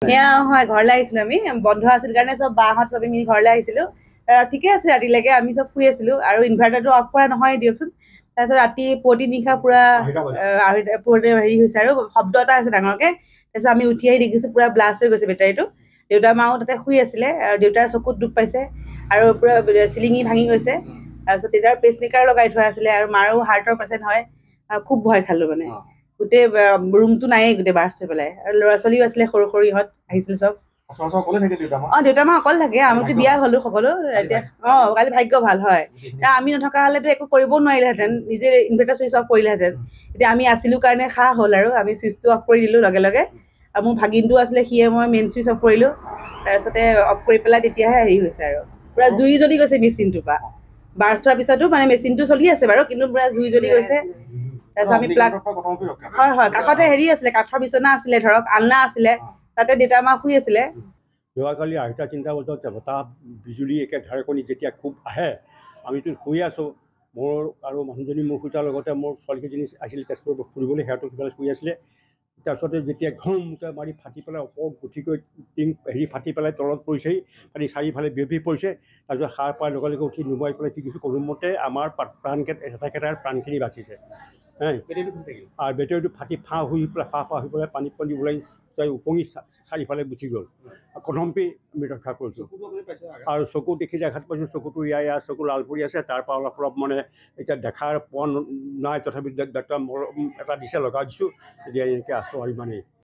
সেয়া হয় ঘৰলৈ আহিছিলোঁ আমি বন্ধ আছিল কাৰণে চব বাহঁত চবে মিলি ঘৰলৈ আহিছিলোঁ ঠিকে আছে ৰাতিলৈকে আমি চব শুই আছিলোঁ আৰু ইনভাৰ্টাৰটো অফ কৰা নহয় দিয়কচোন তাৰপিছত ৰাতি পুৱতি নিশা পুৰা পুৰতি হেৰি হৈছে আৰু শব্দ এটা হৈছে ডাঙৰকৈ তাৰপিছত আমি উঠি আহি দেখিছোঁ পুৰা ব্লাষ্ট হৈ গৈছে বেটাৰীটো দেউতা মাও তাতে শুই আছিলে আৰু দেউতাৰ চকুত দুখ পাইছে আৰু পুৰা চিলিঙি ভাঙি গৈছে তাৰপিছত দেউতাৰ পেচমেকাৰ লগাই থোৱা আছিলে আৰু মাৰো হাৰ্টৰ পেচেণ্ট হয় খুব ভয় খালোঁ মানে গোটেই ৰুমটো নায়েই গোটেই বাৰ্ষ্ট হৈ পেলাই আৰু ল'ৰা ছোৱালীও আছিলে সৰু সৰু ইহঁত আহিছিলে চব দেউতা মা অকল থাকে আমিতো বিয়া হলো সকলো এতিয়া কালি ভাগ্য ভাল হয় আমি নথকা হলেতো একো কৰিবও নোৱাৰিলেহেঁতেন নিজে ইনভাৰ্টাৰ চুইচ অফ কৰিলেহেঁতেন এতিয়া আমি আছিলোঁ কাৰণে খা হ'ল আৰু আমি চুইচটো অফ কৰি দিলোঁ লগে লগে আৰু মোৰ ভাগিনটো আছিলে সিয়ে মই মেইন চুইচ অফ কৰিলোঁ তাৰপিছতে অফ কৰি পেলাই তেতিয়াহে হেৰি হৈছে আৰু পুৰা জুই জ্বলি গৈছে মেচিনটোৰ পৰা বাৰ্ষ্ট হোৱাৰ পিছতো মানে মেচিনটো চলি আছে বাৰু কিন্তু পুৰা জুই জ্বলি গৈছে তাৰপিছত আমি প্লাগ হয় হয় কাষতে হেৰি আছিলে কাঠৰ বিচনা আছিলে ধৰক আলনা আছিলে তাতে দেউতা মা শুই আছিলে যোৱাকালি 2:30 বজাত বতাহ বিজুলী একে ঢেৰেকনি যেতিয়া খুব আহে আমিতো শুই আছোঁ মোৰ আৰু মানুহজনী মোৰ শুই যোৱাৰ লগতে মোৰ ছোৱালীকেইজনী আহিছিলে তেজপুৰ ফুৰিবলৈ সিহঁতো সিফালে শুই আছিলে তাৰপিছতে যেতিয়া ঘমকৈ মাৰি ফাটি পেলাই ওপৰত গুঠি গৈ টিং হেৰি ফাটি পেলাই তলত পৰিছেহি ফাটি চাৰিওফালে বিয়পি পৰিছে তাৰপিছত সাৰ পাই লগে লগে উঠি নুমাই পেলাই কি কিছু কোনোমতে আমাৰ এটাৰ প্ৰাণখিনি বাচিছে আৰু বেটেৰীটো ফাটি ফাঁ হৈ পেলাই ফাঁ হৈ পেলাই পানী ওলাই উপঙি চাৰিওফালে গুচি গ'ল কদম্পি আমি ৰক্ষা কৰিছোঁ আৰু চকু দেখি আঘাত পাইছোঁ চকুটো ইয়াৰ চকু লাল পৰি আছে তাৰপৰা অলপ মানে এতিয়া দেখাৰ পোৱা নাই তথাপি ডাক্তৰ এটা দিছে লগাই দিছোঁ তেতিয়া এনেকৈ আছোঁ আৰু ইমানেই